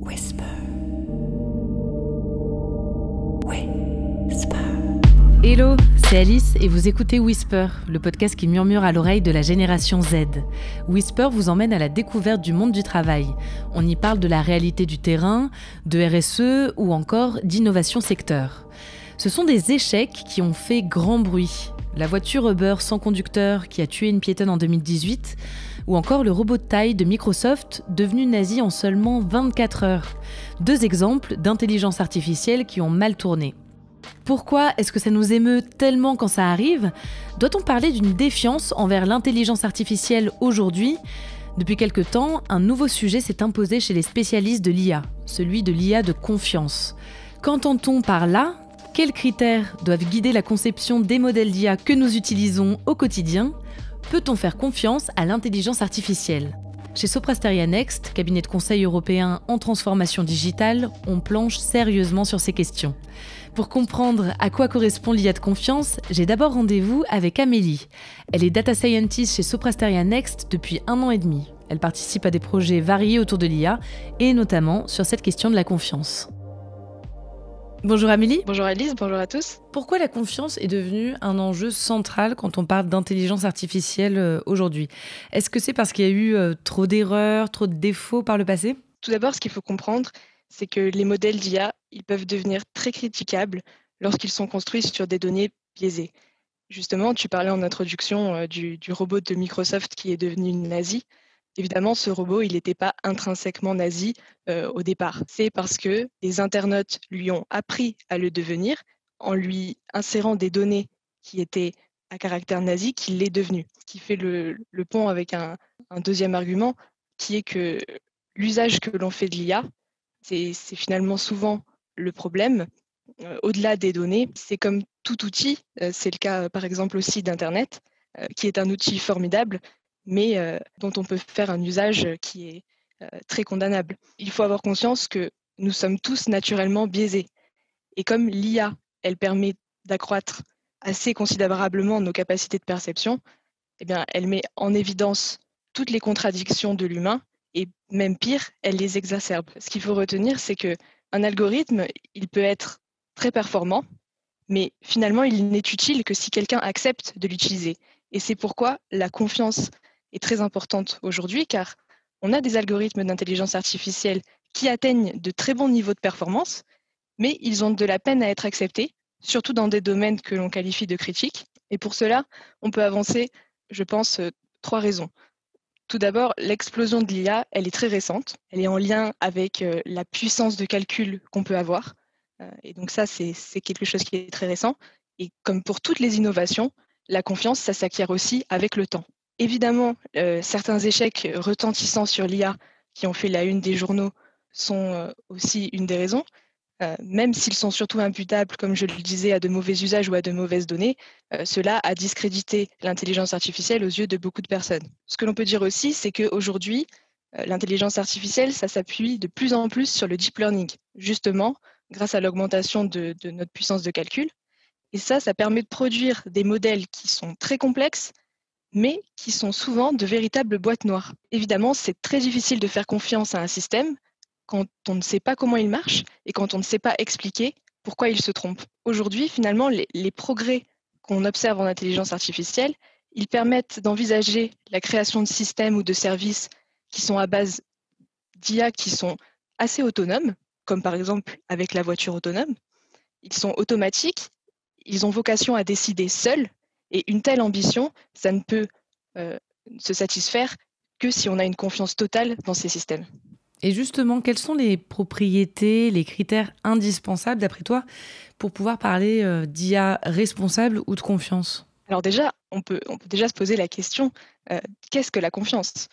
Whisper. Whisper. Hello, c'est Alice et vous écoutez Whisper, le podcast qui murmure à l'oreille de la génération Z. Whisper vous emmène à la découverte du monde du travail. On y parle de la réalité du terrain, de RSE ou encore d'innovation secteur. Ce sont des échecs qui ont fait grand bruit. La voiture Uber sans conducteur qui a tué une piétonne en 2018, ou encore le robot de taille de Microsoft devenu nazi en seulement 24 heures. Deux exemples d'intelligence artificielle qui ont mal tourné. Pourquoi est-ce que ça nous émeut tellement quand ça arrive ? Doit-on parler d'une défiance envers l'intelligence artificielle aujourd'hui ? Depuis quelque temps, un nouveau sujet s'est imposé chez les spécialistes de l'IA, celui de l'IA de confiance. Qu'entend-on par là ? Quels critères doivent guider la conception des modèles d'IA que nous utilisons au quotidien ? Peut-on faire confiance à l'intelligence artificielle ? Chez Soprasteria Next, cabinet de conseil européen en transformation digitale, on planche sérieusement sur ces questions. Pour comprendre à quoi correspond l'IA de confiance, j'ai d'abord rendez-vous avec Amélie. Elle est data scientist chez Soprasteria Next depuis 1 an et demi. Elle participe à des projets variés autour de l'IA et notamment sur cette question de la confiance. Bonjour Amélie. Bonjour Alice, bonjour à tous. Pourquoi la confiance est devenue un enjeu central quand on parle d'intelligence artificielle aujourd'hui ? Est-ce que c'est parce qu'il y a eu trop d'erreurs, trop de défauts par le passé ? Tout d'abord, ce qu'il faut comprendre, c'est que les modèles d'IA, ils peuvent devenir très critiquables lorsqu'ils sont construits sur des données biaisées. Justement, tu parlais en introduction du robot de Microsoft qui est devenu nazi. Évidemment, ce robot, il n'était pas intrinsèquement nazi au départ. C'est parce que les internautes lui ont appris à le devenir en lui insérant des données qui étaient à caractère nazi qu'il l'est devenu. Ce qui fait le pont avec un deuxième argument, qui est que l'usage que l'on fait de l'IA, c'est finalement souvent le problème. Au-delà des données, c'est comme tout outil, c'est le cas par exemple aussi d'Internet, qui est un outil formidable, mais dont on peut faire un usage qui est très condamnable. Il faut avoir conscience que nous sommes tous naturellement biaisés. Et comme l'IA, elle permet d'accroître assez considérablement nos capacités de perception, eh bien, elle met en évidence toutes les contradictions de l'humain et même pire, elle les exacerbe. Ce qu'il faut retenir, c'est qu'un algorithme, il peut être très performant, mais finalement, il n'est utile que si quelqu'un accepte de l'utiliser. Et c'est pourquoi la confiance est très importante aujourd'hui, car on a des algorithmes d'intelligence artificielle qui atteignent de très bons niveaux de performance, mais ils ont de la peine à être acceptés, surtout dans des domaines que l'on qualifie de critiques. Et pour cela, on peut avancer, je pense, 3 raisons. Tout d'abord, l'explosion de l'IA, elle est très récente. Elle est en lien avec la puissance de calcul qu'on peut avoir. Et donc ça, c'est quelque chose qui est très récent. Et comme pour toutes les innovations, la confiance, ça s'acquiert aussi avec le temps. Évidemment, certains échecs retentissants sur l'IA qui ont fait la une des journaux sont aussi une des raisons. Même s'ils sont surtout imputables, comme je le disais, à de mauvais usages ou à de mauvaises données, cela a discrédité l'intelligence artificielle aux yeux de beaucoup de personnes. Ce que l'on peut dire aussi, c'est qu'aujourd'hui, l'intelligence artificielle, ça s'appuie de plus en plus sur le deep learning, justement grâce à l'augmentation de notre puissance de calcul. Et ça permet de produire des modèles qui sont très complexes, mais qui sont souvent de véritables boîtes noires. Évidemment, c'est très difficile de faire confiance à un système quand on ne sait pas comment il marche et quand on ne sait pas expliquer pourquoi il se trompe. Aujourd'hui, finalement, les progrès qu'on observe en intelligence artificielle, ils permettent d'envisager la création de systèmes ou de services qui sont à base d'IA qui sont assez autonomes, comme par exemple avec la voiture autonome. Ils sont automatiques, ils ont vocation à décider seuls, et une telle ambition, ça ne peut se satisfaire que si on a une confiance totale dans ces systèmes. Et justement, quelles sont les propriétés, les critères indispensables, d'après toi, pour pouvoir parler d'IA responsable ou de confiance ? Alors déjà, on peut déjà se poser la question, qu'est-ce que la confiance ?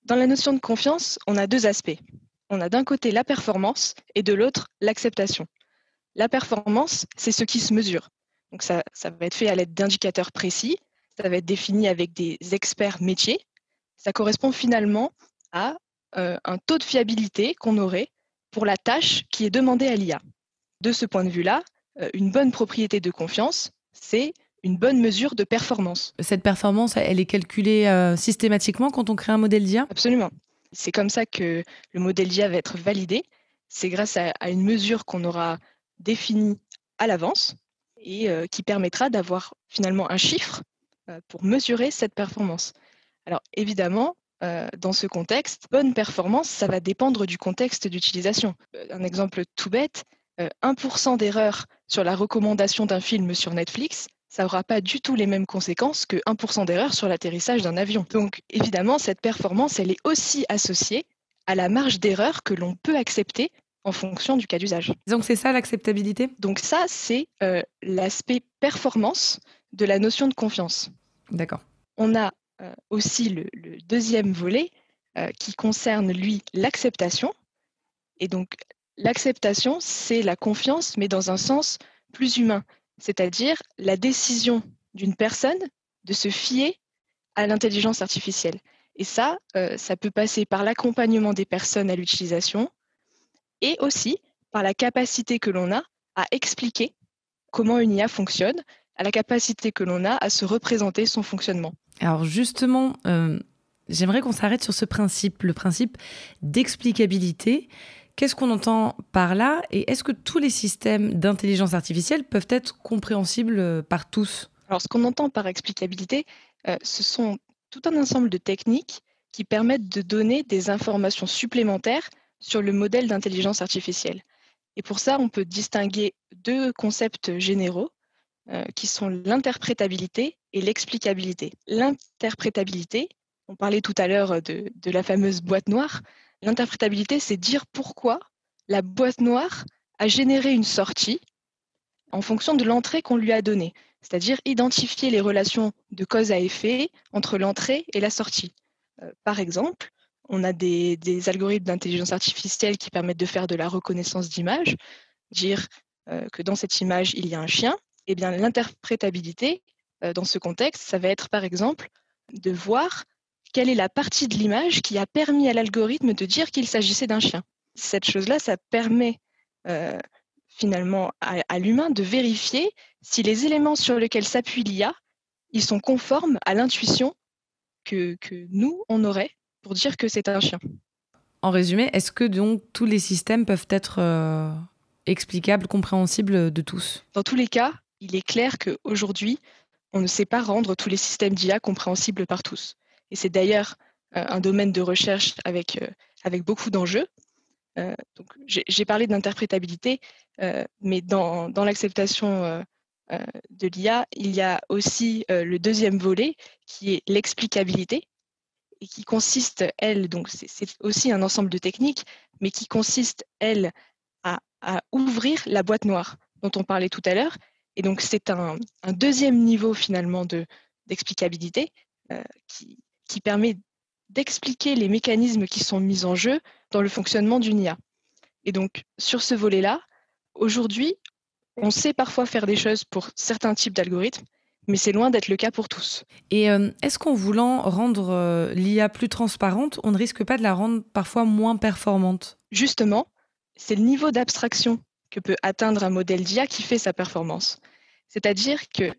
Dans la notion de confiance, on a 2 aspects. On a d'un côté la performance et de l'autre l'acceptation. La performance, c'est ce qui se mesure. Donc ça va être fait à l'aide d'indicateurs précis, ça va être défini avec des experts métiers. Ça correspond finalement à un taux de fiabilité qu'on aurait pour la tâche qui est demandée à l'IA. De ce point de vue-là, une bonne propriété de confiance, c'est une bonne mesure de performance. Cette performance, elle est calculée systématiquement quand on crée un modèle d'IA ? Absolument. C'est comme ça que le modèle d'IA va être validé. C'est grâce à une mesure qu'on aura définie à l'avance et qui permettra d'avoir finalement un chiffre pour mesurer cette performance. Alors évidemment, dans ce contexte, bonne performance, ça va dépendre du contexte d'utilisation. Un exemple tout bête, 1% d'erreur sur la recommandation d'un film sur Netflix, ça n'aura pas du tout les mêmes conséquences que 1% d'erreur sur l'atterrissage d'un avion. Donc évidemment, cette performance, elle est aussi associée à la marge d'erreur que l'on peut accepter en fonction du cas d'usage. Donc c'est ça l'acceptabilité? Donc ça, c'est l'aspect performance de la notion de confiance. D'accord. On a aussi le deuxième volet qui concerne, lui, l'acceptation. Et donc, l'acceptation, c'est la confiance, mais dans un sens plus humain, c'est-à-dire la décision d'une personne de se fier à l'intelligence artificielle. Et ça, ça peut passer par l'accompagnement des personnes à l'utilisation et aussi par la capacité que l'on a à expliquer comment une IA fonctionne, à la capacité que l'on a à se représenter son fonctionnement. Alors justement, j'aimerais qu'on s'arrête sur ce principe, le principe d'explicabilité. Qu'est-ce qu'on entend par là? Et est-ce que tous les systèmes d'intelligence artificielle peuvent être compréhensibles par tous? Alors, ce qu'on entend par explicabilité, ce sont tout un ensemble de techniques qui permettent de donner des informations supplémentaires sur le modèle d'intelligence artificielle. Et pour ça, on peut distinguer deux concepts généraux qui sont l'interprétabilité et l'explicabilité. L'interprétabilité, on parlait tout à l'heure de la fameuse boîte noire. L'interprétabilité, c'est dire pourquoi la boîte noire a généré une sortie en fonction de l'entrée qu'on lui a donnée, c'est-à-dire identifier les relations de cause à effet entre l'entrée et la sortie. Par exemple, on a des algorithmes d'intelligence artificielle qui permettent de faire de la reconnaissance d'image, dire que dans cette image, il y a un chien. Eh bien, l'interprétabilité, dans ce contexte, ça va être par exemple de voir quelle est la partie de l'image qui a permis à l'algorithme de dire qu'il s'agissait d'un chien. Cette chose-là, ça permet finalement à l'humain de vérifier si les éléments sur lesquels s'appuie l'IA, ils sont conformes à l'intuition que nous, on aurait pour dire que c'est un chien. En résumé, est-ce que donc tous les systèmes peuvent être explicables, compréhensibles de tous? Dans tous les cas, il est clair qu'aujourd'hui, on ne sait pas rendre tous les systèmes d'IA compréhensibles par tous. Et c'est d'ailleurs un domaine de recherche avec beaucoup d'enjeux. Donc, j'ai parlé d'interprétabilité, mais dans l'acceptation de l'IA, il y a aussi le deuxième volet qui est l'explicabilité et qui consiste, elle, donc c'est aussi un ensemble de techniques, mais qui consiste, elle, à ouvrir la boîte noire dont on parlait tout à l'heure. Et donc, c'est un deuxième niveau finalement d'explicabilité qui permet d'expliquer les mécanismes qui sont mis en jeu dans le fonctionnement d'une IA. Et donc, sur ce volet-là, aujourd'hui, on sait parfois faire des choses pour certains types d'algorithmes, mais c'est loin d'être le cas pour tous. Et est-ce qu'en voulant rendre l'IA plus transparente, on ne risque pas de la rendre parfois moins performante? Justement, c'est le niveau d'abstraction que peut atteindre un modèle d'IA qui fait sa performance. C'est-à-dire que,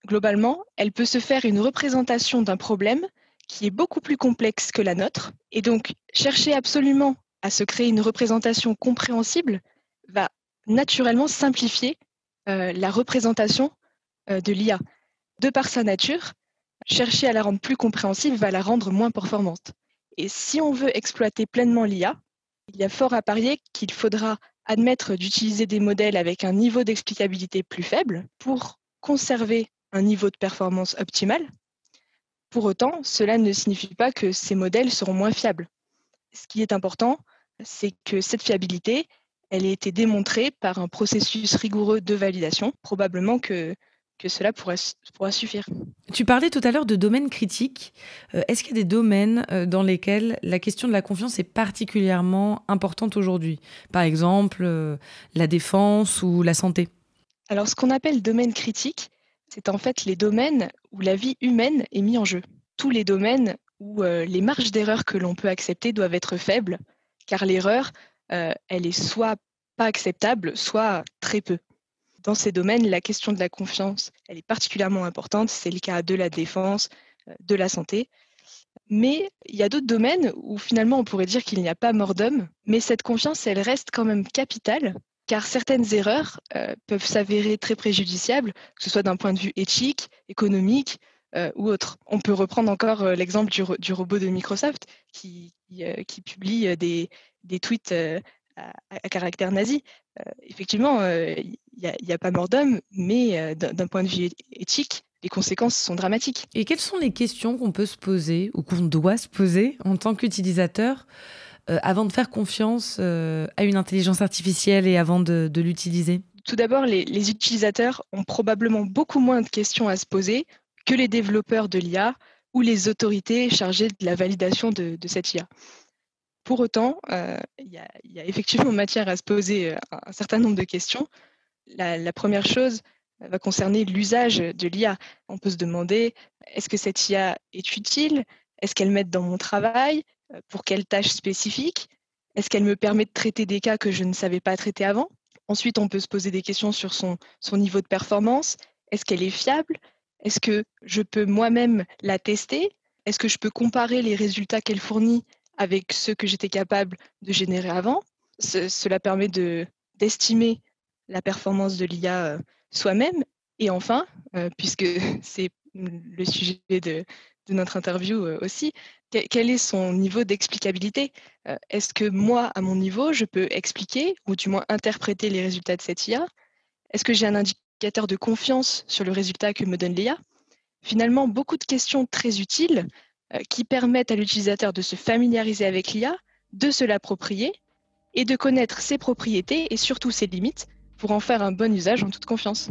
globalement, elle peut se faire une représentation d'un problème qui est beaucoup plus complexe que la nôtre. Et donc, chercher absolument à se créer une représentation compréhensible va naturellement simplifier la représentation de l'IA. De par sa nature, chercher à la rendre plus compréhensible va la rendre moins performante. Et si on veut exploiter pleinement l'IA, il y a fort à parier qu'il faudra admettre d'utiliser des modèles avec un niveau d'explicabilité plus faible pour conserver un niveau de performance optimal. Pour autant, cela ne signifie pas que ces modèles seront moins fiables. Ce qui est important, c'est que cette fiabilité, elle ait été démontrée par un processus rigoureux de validation. Probablement que cela pourra suffire. Tu parlais tout à l'heure de domaines critiques. Est-ce qu'il y a des domaines dans lesquels la question de la confiance est particulièrement importante aujourd'hui? Par exemple, la défense ou la santé? Alors, ce qu'on appelle domaine critique, c'est en fait les domaines où la vie humaine est mise en jeu. Tous les domaines où les marges d'erreur que l'on peut accepter doivent être faibles, car l'erreur, elle est soit pas acceptable, soit très peu. Dans ces domaines, la question de la confiance, elle est particulièrement importante. C'est le cas de la défense, de la santé. Mais il y a d'autres domaines où finalement on pourrait dire qu'il n'y a pas mort d'homme, mais cette confiance, elle reste quand même capitale, car certaines erreurs peuvent s'avérer très préjudiciables, que ce soit d'un point de vue éthique, économique ou autre. On peut reprendre encore l'exemple du robot de Microsoft qui publie des tweets à caractère nazi. Effectivement, il n'y a pas mort d'homme, mais d'un point de vue éthique, les conséquences sont dramatiques. Et quelles sont les questions qu'on peut se poser ou qu'on doit se poser en tant qu'utilisateur avant de faire confiance à une intelligence artificielle et avant de l'utiliser? Tout d'abord, les utilisateurs ont probablement beaucoup moins de questions à se poser que les développeurs de l'IA ou les autorités chargées de la validation de cette IA. Pour autant, il y a effectivement matière à se poser un certain nombre de questions. La première chose va concerner l'usage de l'IA. On peut se demander, est-ce que cette IA est utile? Est-ce qu'elle m'aide dans mon travail? Pour quelles tâches spécifiques? Est-ce qu'elle me permet de traiter des cas que je ne savais pas traiter avant? Ensuite, on peut se poser des questions sur son niveau de performance. Est-ce qu'elle est fiable? Est-ce que je peux moi-même la tester? Est-ce que je peux comparer les résultats qu'elle fournit avec ceux que j'étais capable de générer avant? Cela permet d'estimer la performance de l'IA soi-même. Et enfin, puisque c'est le sujet de notre interview aussi, quel est son niveau d'explicabilité? Est-ce que moi, à mon niveau, je peux expliquer ou du moins interpréter les résultats de cette IA? Est-ce que j'ai un indicateur de confiance sur le résultat que me donne l'IA? Finalement, beaucoup de questions très utiles qui permettent à l'utilisateur de se familiariser avec l'IA, de se l'approprier et de connaître ses propriétés et surtout ses limites pour en faire un bon usage en toute confiance.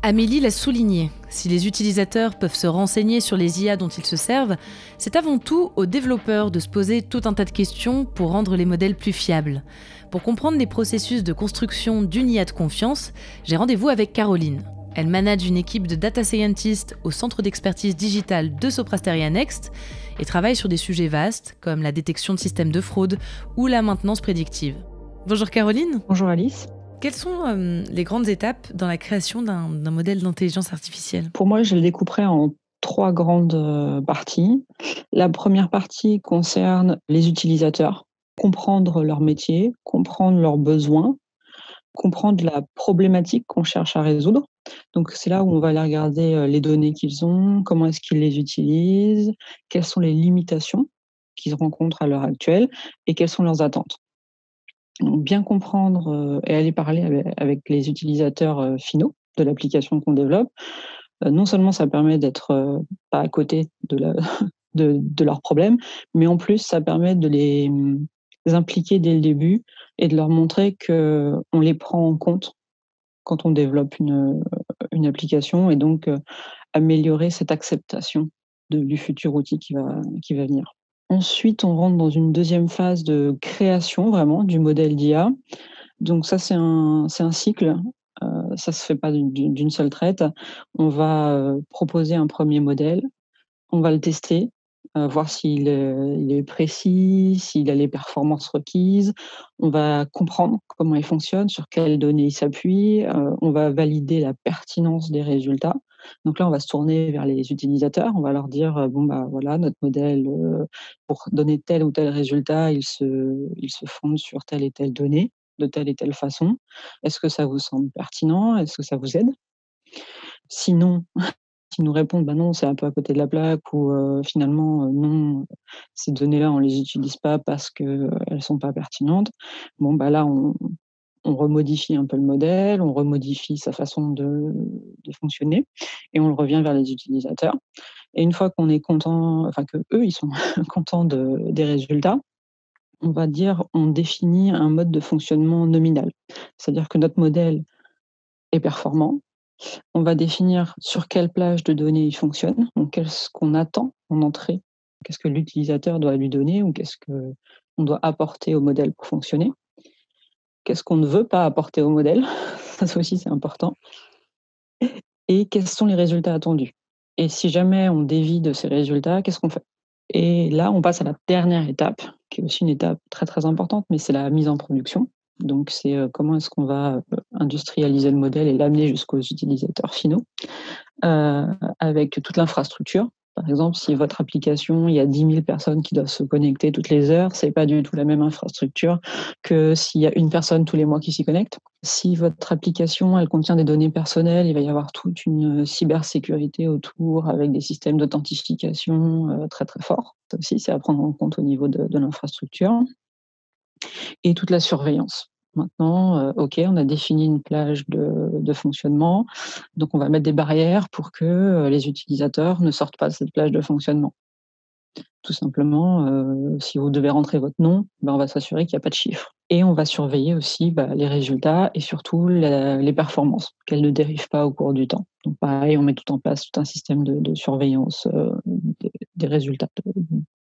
Amélie l'a souligné, si les utilisateurs peuvent se renseigner sur les IA dont ils se servent, c'est avant tout aux développeurs de se poser tout un tas de questions pour rendre les modèles plus fiables. Pour comprendre les processus de construction d'une IA de confiance, j'ai rendez-vous avec Caroline. Elle manage une équipe de data scientists au centre d'expertise digitale de Soprasteria Next et travaille sur des sujets vastes comme la détection de systèmes de fraude ou la maintenance prédictive. Bonjour Caroline. Bonjour Alice. Quelles sont les grandes étapes dans la création d'un modèle d'intelligence artificielle? Pour moi, je le découperai en 3 grandes parties. La première partie concerne les utilisateurs, comprendre leur métier, comprendre leurs besoins, comprendre la problématique qu'on cherche à résoudre. Donc c'est là où on va aller regarder les données qu'ils ont, comment est-ce qu'ils les utilisent, quelles sont les limitations qu'ils rencontrent à l'heure actuelle et quelles sont leurs attentes. Donc bien comprendre et aller parler avec les utilisateurs finaux de l'application qu'on développe. Non seulement ça permet d'être pas à côté de leurs problèmes, mais en plus ça permet de les impliquer dès le début et de leur montrer qu'on les prend en compte quand on développe une application et donc améliorer cette acceptation du futur outil qui va venir. Ensuite, on rentre dans une deuxième phase de création vraiment du modèle d'IA. Donc ça, c'est un cycle. Ça se fait pas d'une seule traite. On va proposer un premier modèle, on va le tester, voir s'il est précis, s'il a les performances requises. On va comprendre comment il fonctionne, sur quelles données il s'appuie. On va valider la pertinence des résultats. Donc là, on va se tourner vers les utilisateurs. On va leur dire bon bah voilà, notre modèle pour donner tel ou tel résultat, il se fonde sur telle et telle donnée, de telle et telle façon. Est-ce que ça vous semble pertinent? Est-ce que ça vous aide? Sinon, s'ils nous répondent bah non, c'est un peu à côté de la plaque ou finalement non, ces données-là, on les utilise pas parce que elles sont pas pertinentes. Bon bah là, on remodifie un peu le modèle, on remodifie sa façon de fonctionner et on le revient vers les utilisateurs. Et une fois qu'on est content, enfin que eux ils sont contents des résultats, on va dire on définit un mode de fonctionnement nominal. C'est-à-dire que notre modèle est performant. On va définir sur quelle plage de données il fonctionne, donc qu'est-ce qu'on attend en entrée, qu'est-ce que l'utilisateur doit lui donner ou qu'est-ce qu'on doit apporter au modèle pour fonctionner. Qu'est-ce qu'on ne veut pas apporter au modèle, ça aussi c'est important. Et quels sont les résultats attendus. Et si jamais on dévie de ces résultats, qu'est-ce qu'on fait? Et là, on passe à la dernière étape, qui est aussi une étape très très importante, mais c'est la mise en production. Donc c'est comment est-ce qu'on va industrialiser le modèle et l'amener jusqu'aux utilisateurs finaux, avec toute l'infrastructure Par exemple, si votre application, il y a 10 000 personnes qui doivent se connecter toutes les heures, c'est pas du tout la même infrastructure que s'il y a une personne tous les mois qui s'y connecte. Si votre application, elle contient des données personnelles, il va y avoir toute une cybersécurité autour avec des systèmes d'authentification très très forts. Ça aussi, c'est à prendre en compte au niveau de l'infrastructure. Et toute la surveillance. Maintenant, OK, on a défini une plage de fonctionnement, donc on va mettre des barrières pour que, les utilisateurs ne sortent pas de cette plage de fonctionnement. Tout simplement, si vous devez rentrer votre nom, on va s'assurer qu'il y a pas de chiffres et on va surveiller aussi, les résultats et surtout les performances, qu'elles ne dérivent pas au cours du temps. Donc pareil, on met tout en place, tout un système de surveillance, des résultats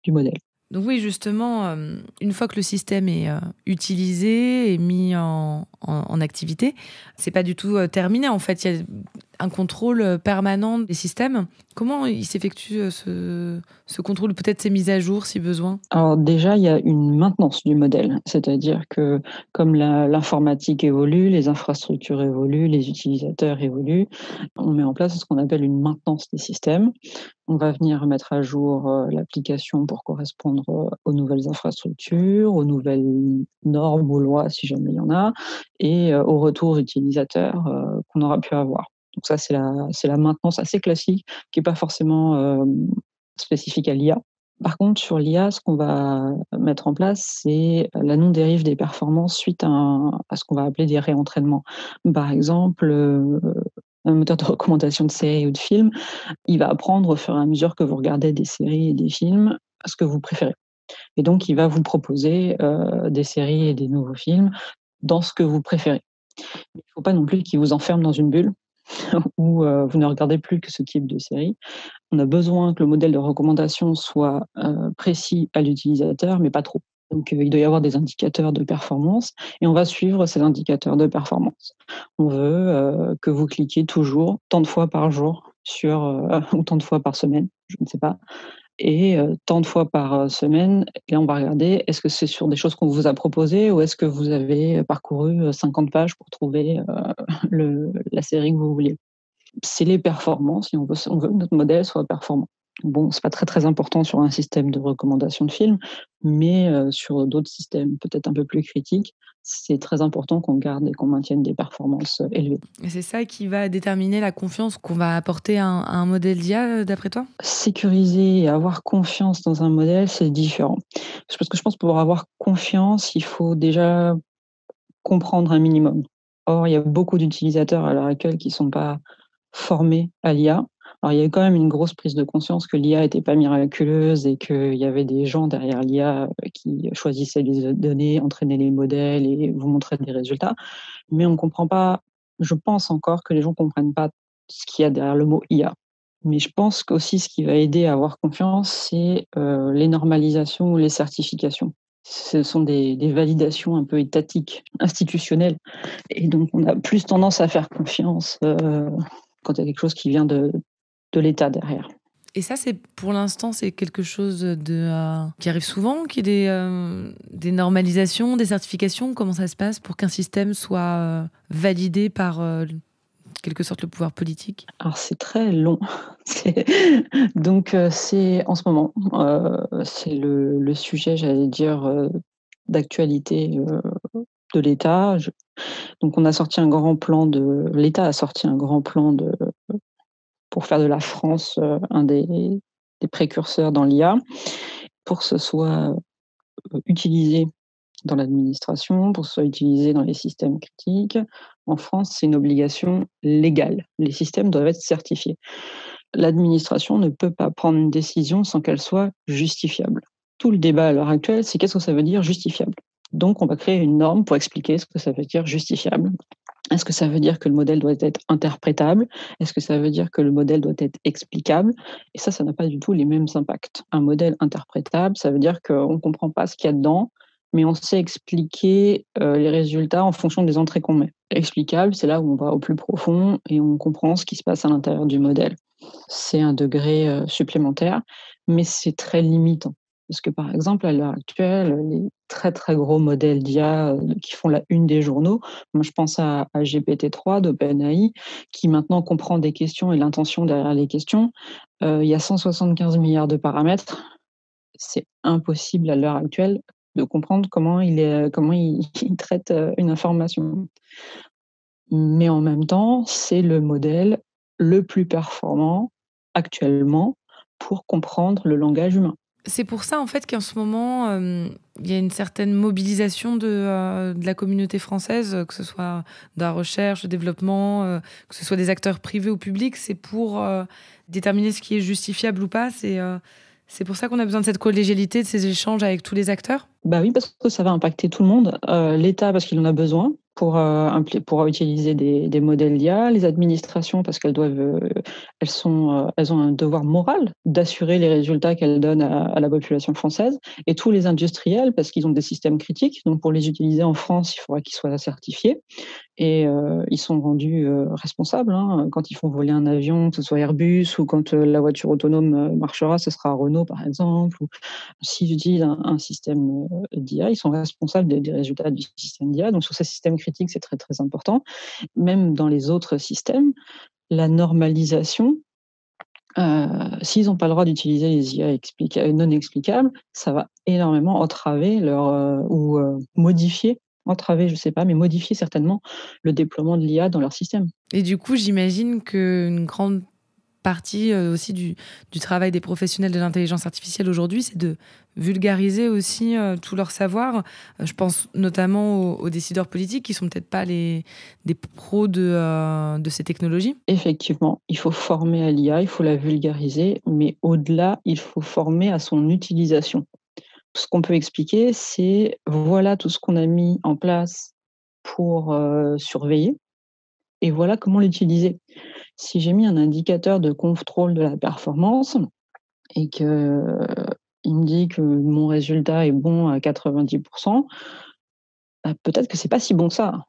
du modèle. Donc oui, justement, une fois que le système est utilisé et mis en activité, c'est pas du tout terminé. En fait, il y a un contrôle permanent des systèmes. Comment il s'effectue ce contrôle, peut-être ces mises à jour si besoin? Alors déjà, il y a une maintenance du modèle, c'est-à-dire que comme l'informatique évolue, les infrastructures évoluent, les utilisateurs évoluent, on met en place ce qu'on appelle une maintenance des systèmes. On va venir mettre à jour l'application pour correspondre aux nouvelles infrastructures, aux nouvelles normes ou lois si jamais il y en a, et aux retours utilisateurs qu'on aura pu avoir. Donc ça, c'est la maintenance assez classique qui n'est pas forcément spécifique à l'IA. Par contre, sur l'IA, ce qu'on va mettre en place, c'est la non-dérive des performances suite à ce qu'on va appeler des réentraînements. Par exemple, un moteur de recommandation de séries ou de films, il va apprendre au fur et à mesure que vous regardez des séries et des films ce que vous préférez. Et donc, il va vous proposer des séries et des nouveaux films dans ce que vous préférez. Il ne faut pas non plus qu'il vous enferme dans une bulle où vous ne regardez plus que ce type de série. On a besoin que le modèle de recommandation soit précis à l'utilisateur, mais pas trop. Donc, il doit y avoir des indicateurs de performance et on va suivre ces indicateurs de performance. On veut que vous cliquiez toujours tant de fois par jour sur ou tant de fois par semaine, je ne sais pas, et tant de fois par semaine. Et on va regarder, est-ce que c'est sur des choses qu'on vous a proposées ou est-ce que vous avez parcouru 50 pages pour trouver la série que vous vouliez. C'est les performances, et on veut que notre modèle soit performant. Bon, c'est pas très, très important sur un système de recommandation de films, mais sur d'autres systèmes peut-être un peu plus critiques, c'est très important qu'on garde et qu'on maintienne des performances élevées. Et c'est ça qui va déterminer la confiance qu'on va apporter à un modèle d'IA, d'après toi? Sécuriser et avoir confiance dans un modèle, c'est différent. Parce que je pense pour avoir confiance, il faut déjà comprendre un minimum. Or, il y a beaucoup d'utilisateurs à l'heure actuelle qui sont pas formés à l'IA. Alors, il y a eu quand même une grosse prise de conscience que l'IA n'était pas miraculeuse et qu'il y avait des gens derrière l'IA qui choisissaient les données, entraînaient les modèles et vous montraient des résultats. Mais on ne comprend pas, je pense encore que les gens ne comprennent pas ce qu'il y a derrière le mot IA. Mais je pense qu'aussi ce qui va aider à avoir confiance, c'est les normalisations ou les certifications. Ce sont des validations un peu étatiques, institutionnelles. Et donc, on a plus tendance à faire confiance quand il y a quelque chose qui vient de l'État derrière. Et ça, c'est pour l'instant, c'est quelque chose qui arrive souvent, qu'il y ait des normalisations, des certifications. Comment ça se passe pour qu'un système soit validé par, quelque sorte, le pouvoir politique? Alors, c'est très long. Donc, c'est en ce moment, c'est le sujet, j'allais dire, d'actualité de l'État. Donc, l'État a sorti un grand plan pour faire de la France un des précurseurs dans l'IA, pour que ce soit utilisé dans l'administration, pour que ce soit utilisé dans les systèmes critiques. En France, c'est une obligation légale. Les systèmes doivent être certifiés. L'administration ne peut pas prendre une décision sans qu'elle soit justifiable. Tout le débat à l'heure actuelle, c'est qu'est-ce que ça veut dire justifiable. Donc, on va créer une norme pour expliquer ce que ça veut dire justifiable. Est-ce que ça veut dire que le modèle doit être interprétable? Est-ce que ça veut dire que le modèle doit être explicable? Et ça n'a pas du tout les mêmes impacts. Un modèle interprétable, ça veut dire qu'on ne comprend pas ce qu'il y a dedans, mais on sait expliquer les résultats en fonction des entrées qu'on met. Explicable, c'est là où on va au plus profond et on comprend ce qui se passe à l'intérieur du modèle. C'est un degré supplémentaire, mais c'est très limitant. Parce que, par exemple, à l'heure actuelle, les très, très gros modèles d'IA, qui font la une des journaux, moi je pense à GPT-3 d'OpenAI, qui maintenant comprend des questions et l'intention derrière les questions. Il y a 175 milliards de paramètres. C'est impossible à l'heure actuelle de comprendre comment il il traite, une information. Mais en même temps, c'est le modèle le plus performant actuellement pour comprendre le langage humain. C'est pour ça, en fait, qu'en ce moment, il y a une certaine mobilisation de la communauté française, que ce soit dans la recherche, le développement, que ce soit des acteurs privés ou publics. C'est pour, déterminer ce qui est justifiable ou pas. C'est pour ça qu'on a besoin de cette collégialité, de ces échanges avec tous les acteurs? Bah oui, parce que ça va impacter tout le monde. L'État, parce qu'il en a besoin pour utiliser des modèles d'IA, les administrations, parce elles ont un devoir moral d'assurer les résultats qu'elles donnent à la population française, et tous les industriels, parce qu'ils ont des systèmes critiques. Donc, pour les utiliser en France, il faudra qu'ils soient certifiés. Et ils sont rendus responsables, hein. Quand ils font voler un avion, que ce soit Airbus, ou quand la voiture autonome marchera, ce sera Renault, par exemple. Ou s'ils utilisent un système d'IA, ils sont responsables des résultats du système d'IA. Donc sur ces systèmes critiques, c'est très très important. Même dans les autres systèmes, la normalisation, s'ils n'ont pas le droit d'utiliser les IA non explicables, ça va énormément entraver ou modifier, entraver, je ne sais pas, mais modifier certainement le déploiement de l'IA dans leur système. Et du coup, j'imagine qu'une grande partie, aussi du travail des professionnels de l'intelligence artificielle aujourd'hui, c'est de vulgariser aussi, tout leur savoir. Je pense notamment aux décideurs politiques qui sont peut-être pas des pros de ces technologies. Effectivement, il faut former à l'IA, il faut la vulgariser, mais au-delà, il faut former à son utilisation. Ce qu'on peut expliquer, c'est voilà tout ce qu'on a mis en place pour surveiller, et voilà comment l'utiliser. Si j'ai mis un indicateur de contrôle de la performance et qu'il me dit que mon résultat est bon à 90%, bah, peut-être que c'est pas si bon que ça.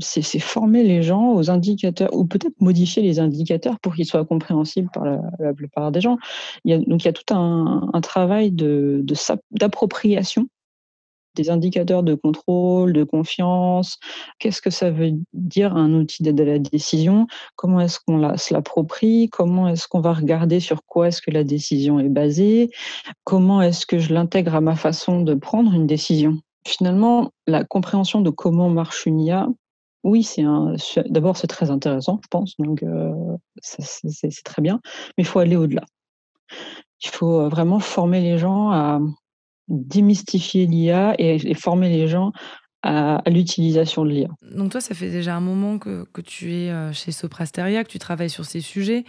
C'est former les gens aux indicateurs, ou peut-être modifier les indicateurs pour qu'ils soient compréhensibles par la plupart des gens. Donc il y a tout un travail d'appropriation des indicateurs de contrôle, de confiance. Qu'est-ce que ça veut dire un outil d'aide à la décision? Comment est-ce qu'on se l'approprie? Comment est-ce qu'on va regarder sur quoi est-ce que la décision est basée? Comment est-ce que je l'intègre à ma façon de prendre une décision? Finalement, la compréhension de comment marche une IA, oui, d'abord, c'est très intéressant, je pense, donc c'est très bien, mais il faut aller au-delà. Il faut vraiment former les gens à démystifier l'IA et former les gens à l'utilisation de l'IA. Donc toi, ça fait déjà un moment que tu es, chez Soprasteria, que tu travailles sur ces sujets.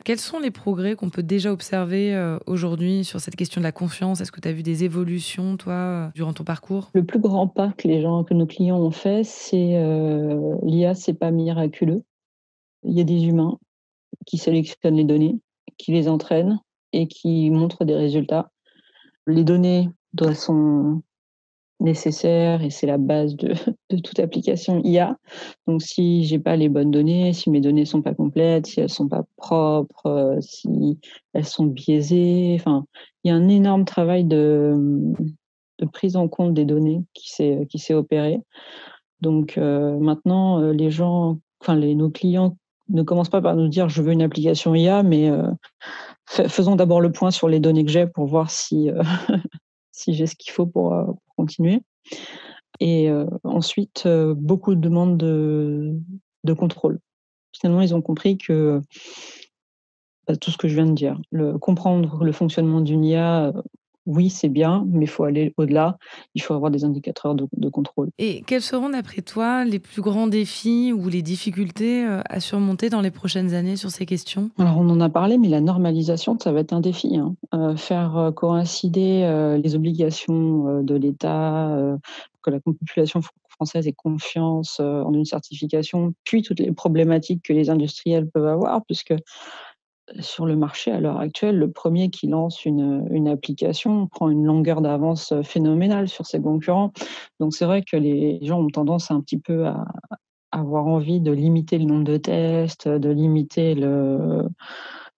Quels sont les progrès qu'on peut déjà observer, aujourd'hui sur cette question de la confiance? Est-ce que tu as vu des évolutions, toi, durant ton parcours? Le plus grand pas que nos clients ont fait, c'est l'IA, c'est pas miraculeux. Il y a des humains qui sélectionnent les données, qui les entraînent et qui montrent des résultats. Les données sont nécessaires et c'est la base de toute application IA. Donc si j'ai pas les bonnes données, si mes données sont pas complètes, si elles sont pas propres, si elles sont biaisées, enfin, il y a un énorme travail de prise en compte des données qui s'est opéré. Donc maintenant, nos clients ne commencent pas par nous dire: «Je veux une application IA», mais faisons d'abord le point sur les données que j'ai pour voir si, si j'ai ce qu'il faut pour continuer. Et ensuite, beaucoup de demandes de contrôle. Finalement, ils ont compris que, bah, tout ce que je viens de dire, comprendre le fonctionnement d'une IA, oui, c'est bien, mais il faut aller au-delà. Il faut avoir des indicateurs de contrôle. Et quels seront, d'après toi, les plus grands défis ou les difficultés, à surmonter dans les prochaines années sur ces questions? Alors on en a parlé, mais la normalisation, ça va être un défi, hein. Faire coïncider les obligations de l'État, que la population française ait confiance en une certification, puis toutes les problématiques que les industriels peuvent avoir, puisque sur le marché à l'heure actuelle, le premier qui lance une application prend une longueur d'avance phénoménale sur ses concurrents. Donc c'est vrai que les gens ont tendance un petit peu à avoir envie de limiter le nombre de tests, de limiter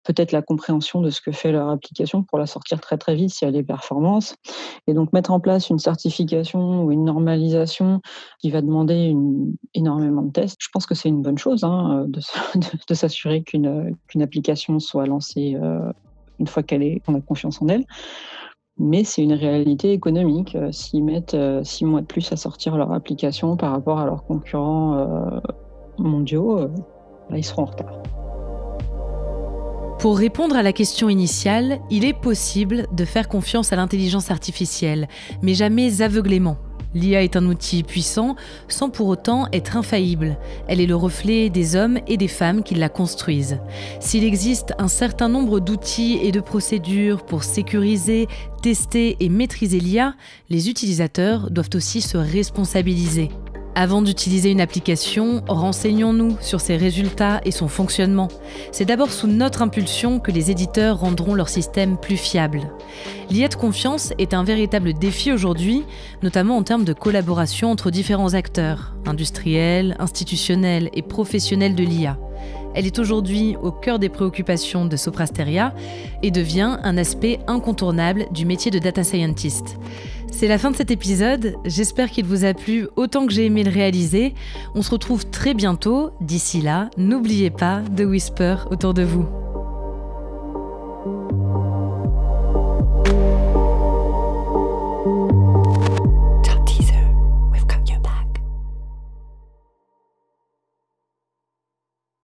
peut-être la compréhension de ce que fait leur application pour la sortir très très vite si elle est performante. Et donc mettre en place une certification ou une normalisation qui va demander énormément de tests, je pense que c'est une bonne chose de s'assurer qu'une application soit lancée une fois qu'on a confiance en elle. Mais c'est une réalité économique. S'ils mettent 6 mois de plus à sortir leur application par rapport à leurs concurrents mondiaux, là, ils seront en retard. Pour répondre à la question initiale, il est possible de faire confiance à l'intelligence artificielle, mais jamais aveuglément. L'IA est un outil puissant sans pour autant être infaillible. Elle est le reflet des hommes et des femmes qui la construisent. S'il existe un certain nombre d'outils et de procédures pour sécuriser, tester et maîtriser l'IA, les utilisateurs doivent aussi se responsabiliser. Avant d'utiliser une application, renseignons-nous sur ses résultats et son fonctionnement. C'est d'abord sous notre impulsion que les éditeurs rendront leur système plus fiable. L'IA de confiance est un véritable défi aujourd'hui, notamment en termes de collaboration entre différents acteurs, industriels, institutionnels et professionnels de l'IA. Elle est aujourd'hui au cœur des préoccupations de Soprasteria et devient un aspect incontournable du métier de data scientist. C'est la fin de cet épisode, j'espère qu'il vous a plu autant que j'ai aimé le réaliser. On se retrouve très bientôt, d'ici là, n'oubliez pas de whisper autour de vous.